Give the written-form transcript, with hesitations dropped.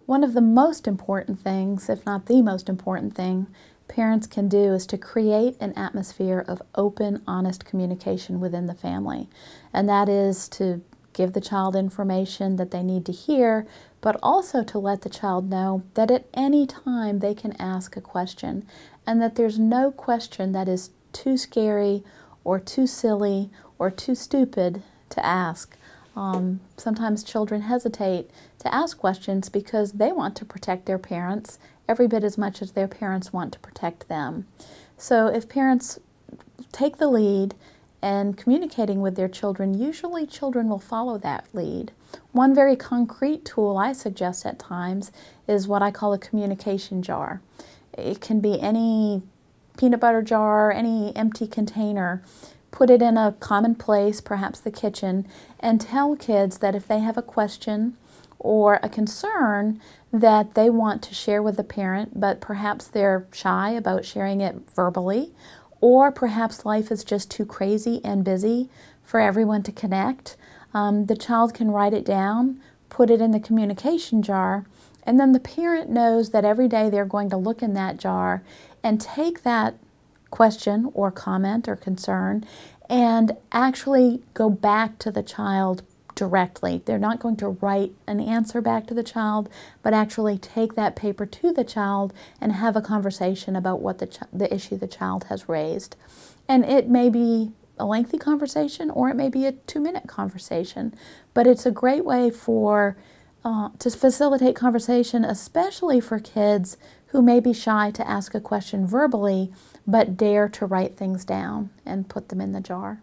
One of the most important things, if not the most important thing, parents can do is to create an atmosphere of open, honest communication within the family. And that is to give the child information that they need to hear, but also to let the child know that at any time they can ask a question, and that there's no question that is too scary or too silly or too stupid to ask. Sometimes children hesitate to ask questions because they want to protect their parents every bit as much as their parents want to protect them. So if parents take the lead and communicating with their children, usually children will follow that lead. One very concrete tool I suggest at times is what I call a communication jar. It can be any peanut butter jar, any empty container. Put it in a common place, perhaps the kitchen, and tell kids that if they have a question or a concern that they want to share with the parent, but perhaps they're shy about sharing it verbally, or perhaps life is just too crazy and busy for everyone to connect, the child can write it down, put it in the communication jar, and then the parent knows that every day they're going to look in that jar and take that question or comment or concern and actually go back to the child directly. They're not going to write an answer back to the child, but actually take that paper to the child and have a conversation about what the issue the child has raised. And it may be a lengthy conversation or it may be a 2-minute conversation, but it's a great way to facilitate conversation, especially for kids who may be shy to ask a question verbally, but dare to write things down and put them in the jar.